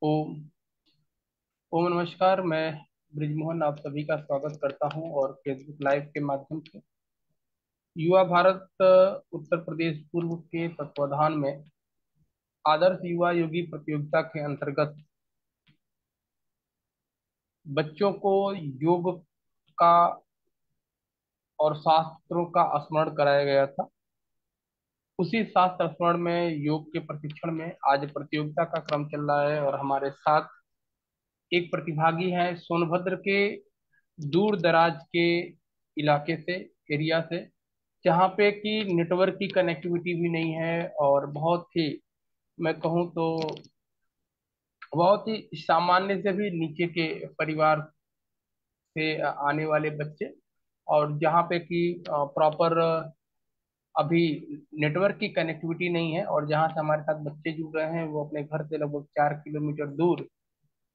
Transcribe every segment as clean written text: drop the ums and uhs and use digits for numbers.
ओम ओम नमस्कार। मैं ब्रिजमोहन आप सभी का स्वागत करता हूं और फेसबुक लाइव के माध्यम से युवा भारत उत्तर प्रदेश पूर्व के तत्वाधान में आदर्श युवा योगी प्रतियोगिता के अंतर्गत बच्चों को योग का और शास्त्रों का स्मरण कराया गया था। उसी शास्त्र स्मरण में योग के प्रशिक्षण में आज प्रतियोगिता का क्रम चल रहा है और हमारे साथ एक प्रतिभागी हैं सोनभद्र के दूर दराज के इलाके से, एरिया से, जहाँ पे कि नेटवर्क की कनेक्टिविटी भी नहीं है और बहुत ही, मैं कहूँ तो बहुत ही सामान्य से भी नीचे के परिवार से आने वाले बच्चे, और जहाँ पे कि प्रॉपर अभी नेटवर्क की कनेक्टिविटी नहीं है, और जहाँ से हमारे साथ बच्चे जुड़ रहे हैं वो अपने घर से लगभग 4 किलोमीटर दूर।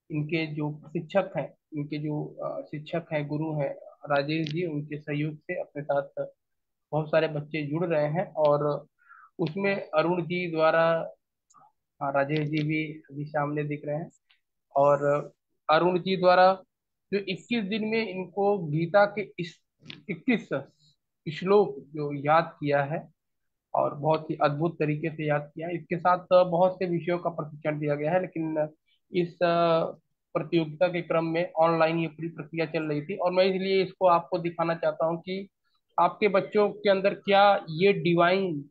इनके जो शिक्षक हैं, इनके जो शिक्षक हैं, गुरु हैं, राजेश जी, उनके सहयोग से अपने साथ बहुत सारे बच्चे जुड़ रहे हैं। और उसमें अरुण जी द्वारा, हाँ, राजेश जी भी अभी सामने दिख रहे हैं। और अरुण जी द्वारा जो 21 दिन में इनको गीता के इस 21 श्लोक जो याद किया है, और बहुत ही अद्भुत तरीके से याद किया है। इसके साथ बहुत से विषयों का प्रशिक्षण दिया गया है, लेकिन इस प्रतियोगिता के क्रम में ऑनलाइन ये पूरी प्रक्रिया चल रही थी, और मैं इसलिए इसको आपको दिखाना चाहता हूँ कि आपके बच्चों के अंदर क्या ये डिवाइन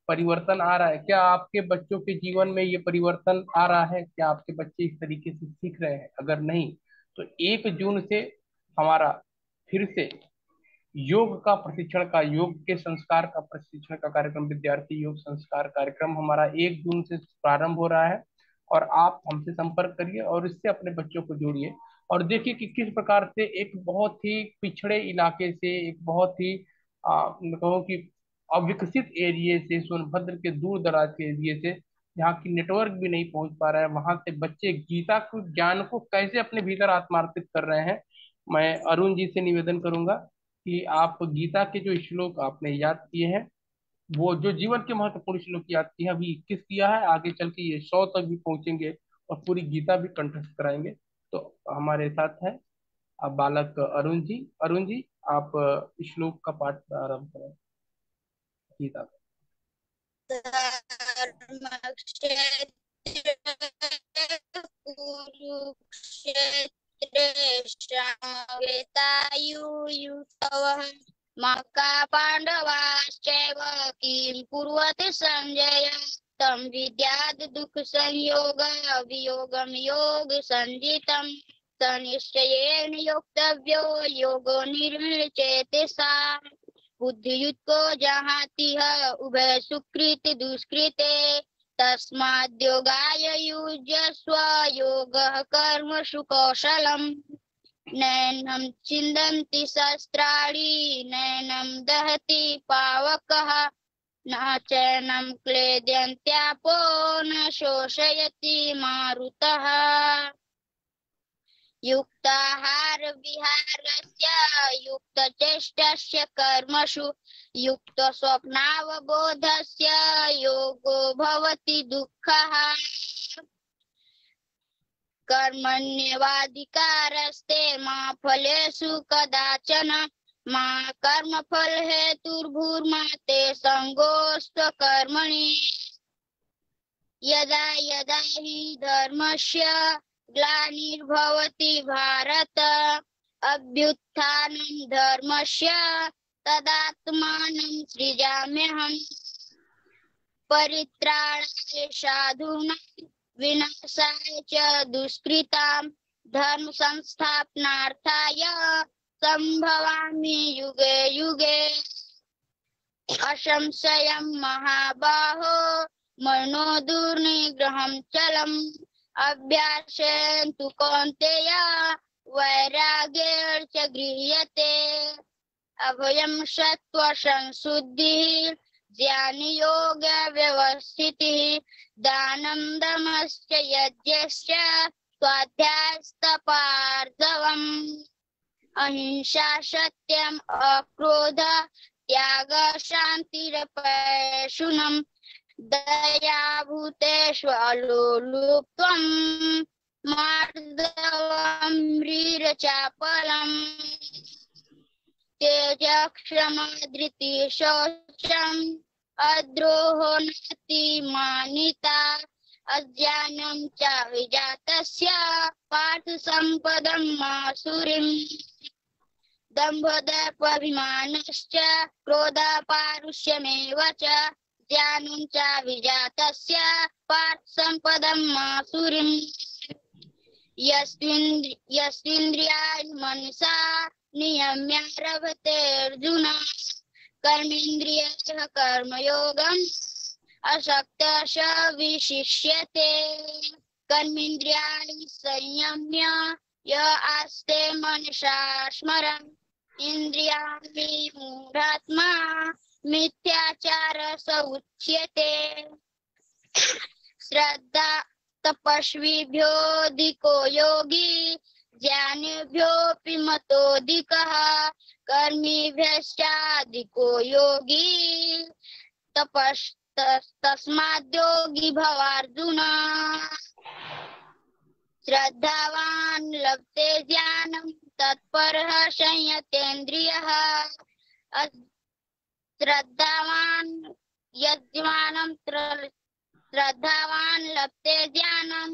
परिवर्तन आ रहा है, क्या आपके बच्चों के जीवन में ये परिवर्तन आ रहा है, क्या आपके बच्चे इस तरीके से सीख रहे हैं। अगर नहीं, तो 1 जून से हमारा फिर से योग का प्रशिक्षण का, योग के संस्कार का प्रशिक्षण का कार्यक्रम, विद्यार्थी योग संस्कार कार्यक्रम हमारा 1 जून से प्रारंभ हो रहा है। और आप हमसे संपर्क करिए और इससे अपने बच्चों को जोड़िए और देखिए कि किस प्रकार से एक बहुत ही पिछड़े इलाके से, एक बहुत ही मैं कहूँ कि अविकसित एरिए से, सोनभद्र के दूर दराज के एरिए से, जहाँ की नेटवर्क भी नहीं पहुंच पा रहा है, वहां से बच्चे गीता को, ज्ञान को कैसे अपने भीतर आत्मार्पित कर रहे हैं। मैं अरुण जी से निवेदन करूंगा कि आप गीता के जो श्लोक आपने याद किए हैं, वो जो जीवन के महत्वपूर्ण श्लोक याद किए हैं, अभी 21 किया है, आगे चल के ये 100 तक भी पहुंचेंगे और पूरी गीता भी कंठस्थ कराएंगे। तो हमारे साथ है अब बालक अरुण जी। अरुण जी, आप श्लोक का पाठ प्रारंभ करें गीता का। कुरुक्षेत्रे समवेतायुयुत्सवः मक्का पाण्डवाश्चैव किं कुर्वति सञ्जय तं विद्याद् दुःखसंयोग वियोगं योगसञ्जितं स निश्चयेन योक्तव्यो योगो निर्विचेतसा बुद्धियुक्तो जहाति है उभय सुकृत दुष्कृते तस्माद्योगाय युज्यस्व योगः कर्मसु कौशलम् नैनं छिन्दन्ति शस्त्राणि नैनं दहति पावकः न चैनं क्लेद्यन्त्यापो न शोषयति मारुतः युक्ताहार विहारस्य युक्तचेष्टस्य कर्मसु युक्तस्वप्नावबोधस्य योगो भवति दुःखः कर्मण्येवाधिकारस्ते मा फलेषु कदाचन मा कर्मफलहेतुर्भूर्मा ते सङ्गोऽस्त्वकर्मणि यदा यदा हि धर्मस्य ग्लानिर्भवति भारत अभ्युत्थानं धर्मस्य तदात्मानं सृजाम्यहम् परित्राणाय साधूनां विनाशाय च दुष्कृतां धर्म संस्थापनार्थाय संभवामि युगे युगे असंशयं महाबाहो मनो दुर्निग्रहं चलम् अभ्यासेन तु कौन्तेय वैराग्येण च गृह्यते अभयं सत्त्वसंशुद्धिः ज्ञानयोग व्यवस्थितिः दानं दमश्च यज्ञश्च स्वाध्यायस्तपार्जवम् अहिंसा सत्यम् अक्रोध त्याग शान्तिरपैशुनम् दया भूतेषु अलोलुप्त्वम् मार्दवम् ह्रीरचापलम् तेजक्षमा धृतिः शौचम् अद्रोहो नातिमानिता अज्ञानं च विजातस्य पार्थ सम्पदम् मासुरीम् दम्भोदर्पाभिमानश्च क्रोधापारुष्यमेव च ज्ञानं च विजातस्य पार्थ सम्पदम् मासुरीम् यस्विन्द्रियाणि मनसा नियम्यारभते अर्जुन कर्मेन्द्रियः कर्मयोगम् असक्तः स विशिष्यते कर्मेन्द्रियाणि संयम्य य आस्ते मनसा स्मरन् इन्द्रियाणि मूढात्मा मिथ्याचार स उच्यते श्रद्धा तपस्विभ्योऽधिको योगी ज्ञानिभ्योऽपि मतोऽधिकः कर्मिभ्यश्चाधिको योगी तस्माद्योगी भवार्जुन श्रद्धावान् लभते ज्ञानं तत्परः संयतेन्द्रियः श्रद्धावान् लभते ज्ञानं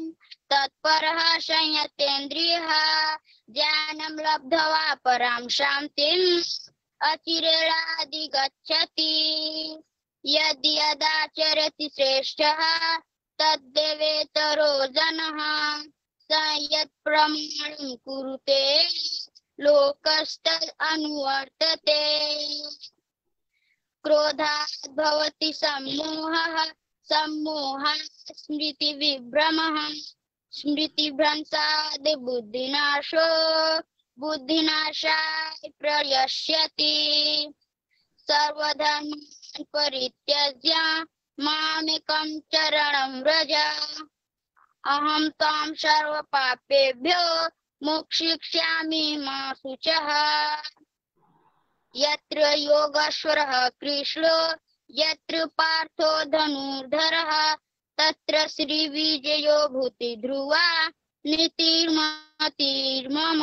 तत्परः संयतेन्द्रियः ज्ञानं लब्ध्वा परां शान्तिम् अचिरेणाधिगच्छति यदि यदाचरति श्रेष्ठः तद्देवेतरो जनः स यत्प्रमाणं कुरुते लोकस्तद् अनुवर्तते क्रोधात् भवति सम्मोहः सम्मोहात् स्मृतिविभ्रमः स्मृतिभ्रंशात् बुद्धिनाशो बुद्धिनाशाय प्रयस्यति सर्वधर्मान् परित्यज्य मामेकं शरणं व्रज अहं त्वां सर्वपापेभ्यो मोक्षयिष्यामि मा शुचः यत्र योगेश्वरः कृष्णो यत्र पार्थो धनुर्धरः तत्र श्रीविजयो भूतिध्रुवा नीतिर्मतिर्मम।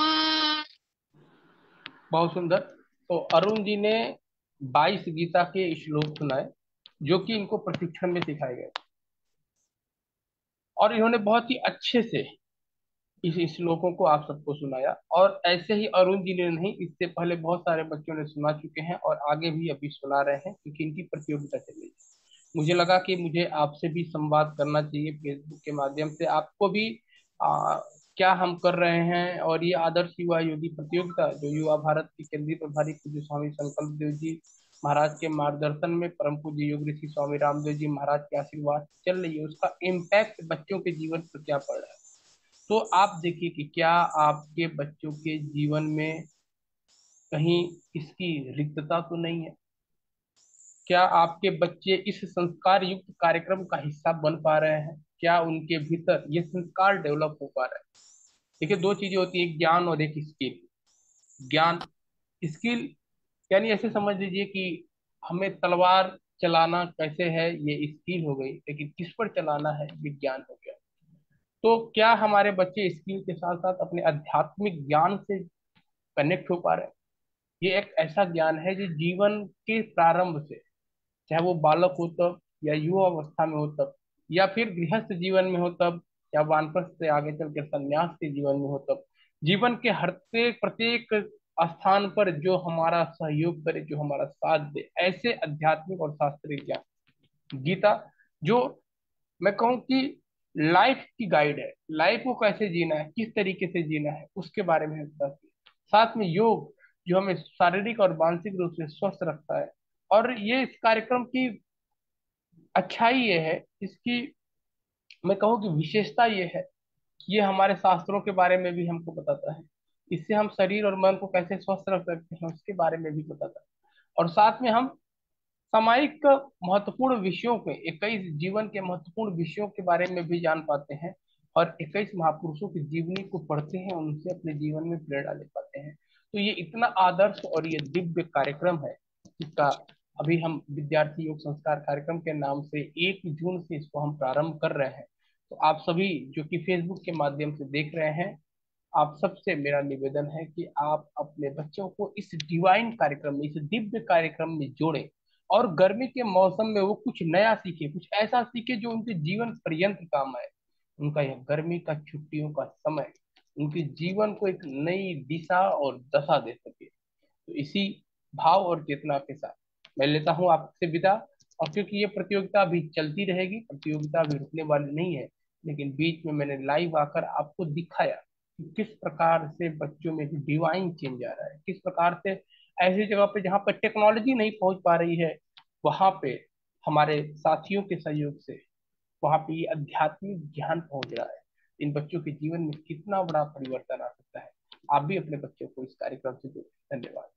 बहुत सुंदर। तो अरुण जी ने 22 गीता के श्लोक सुनाए जो कि इनको प्रशिक्षण में सिखाए गए, और इन्होंने बहुत ही अच्छे से इस श्लोकों को आप सबको सुनाया। और ऐसे ही अरुण जी ने नहीं, इससे पहले बहुत सारे बच्चों ने सुना चुके हैं और आगे भी अभी सुना रहे हैं, क्योंकि इनकी प्रतियोगिता चल रही है। मुझे लगा कि मुझे आपसे भी संवाद करना चाहिए फेसबुक के माध्यम से, आपको भी क्या हम कर रहे हैं। और ये आदर्श युवा योगी प्रतियोगिता जो युवा भारत के केंद्रीय प्रभारी पूज्य स्वामी संकल्प देव जी महाराज के मार्गदर्शन में परम पूज्य योग ऋषि स्वामी रामदेव जी महाराज के आशीर्वाद से चल रही है, उसका इम्पैक्ट बच्चों के जीवन पर क्या पड़ रहा है। तो आप देखिए कि क्या आपके बच्चों के जीवन में कहीं इसकी रिक्तता तो नहीं है। क्या आपके बच्चे इस संस्कार युक्त कार्यक्रम का हिस्सा बन पा रहे हैं, क्या उनके भीतर ये संस्कार डेवलप हो पा रहा है। देखिए, दो चीजें होती है, एक ज्ञान और एक स्किल। ज्ञान, स्किल यानी ऐसे समझ लीजिए कि हमें तलवार चलाना कैसे है ये स्किल हो गई, लेकिन किस पर चलाना है ये ज्ञान हो गया। तो क्या हमारे बच्चे स्किल के साथ साथ अपने आध्यात्मिक ज्ञान से कनेक्ट हो पा रहे हैं। ये एक ऐसा ज्ञान है जो जीवन के प्रारंभ से, चाहे वो बालक हो तब, या युवा अवस्था में हो तब, या फिर गृहस्थ जीवन में हो तब, या वानप्रस्थ से आगे चल के संन्यास के जीवन में हो तब, जीवन के हर प्रत्येक स्थान पर जो हमारा सहयोग करे, जो हमारा साथ दे, ऐसे आध्यात्मिक और शास्त्रीय ज्ञान गीता, जो मैं कहूँ कि लाइफ की गाइड है। लाइफ को कैसे जीना है, किस तरीके से जीना है, उसके बारे में हमें बताती है। साथ में योग जो हमें शारीरिक और मानसिक रूप से स्वस्थ रखता है। और ये इस कार्यक्रम की अच्छाई ये है, इसकी मैं कहूँ कि विशेषता ये है कि ये हमारे शास्त्रों के बारे में भी हमको बताता है। इससे हम शरीर और मन को कैसे स्वस्थ रख सकते हैं उसके बारे में भी बताता है। और साथ में हम सामायिक महत्वपूर्ण विषयों के 21 जीवन के महत्वपूर्ण विषयों के बारे में भी जान पाते हैं, और 21 महापुरुषों की जीवनी को पढ़ते हैं, उनसे अपने जीवन में प्रेरणा ले पाते हैं। तो ये इतना आदर्श और ये दिव्य कार्यक्रम है, जिसका अभी हम विद्यार्थी योग संस्कार कार्यक्रम के नाम से 1 जून से इसको हम प्रारंभ कर रहे हैं। तो आप सभी जो कि फेसबुक के माध्यम से देख रहे हैं, आप सबसे मेरा निवेदन है कि आप अपने बच्चों को इस डिवाइन कार्यक्रम में, इस दिव्य कार्यक्रम में जोड़ें, और गर्मी के मौसम में वो कुछ नया सीखे, कुछ ऐसा सीखे जो उनके जीवन पर्यंत काम आए। उनका यह गर्मी का छुट्टियों का समय उनके जीवन को एक नई दिशा और दशा दे सके। तो इसी भाव और चेतना के साथ मैं लेता हूँ आपसे विदा। और क्योंकि ये प्रतियोगिता भी चलती रहेगी, प्रतियोगिता भी रुकने वाली नहीं है, लेकिन बीच में मैंने लाइव आकर आपको दिखाया कि किस प्रकार से बच्चों में डिवाइन चेंज आ रहा है, किस प्रकार से ऐसी जगह पे जहाँ पर टेक्नोलॉजी नहीं पहुंच पा रही है, वहां पे हमारे साथियों के सहयोग से वहां पे ये आध्यात्मिक ज्ञान पहुंच रहा है। इन बच्चों के जीवन में कितना बड़ा परिवर्तन आ सकता है। आप भी अपने बच्चों को इस कार्यक्रम से जोड़ें। धन्यवाद।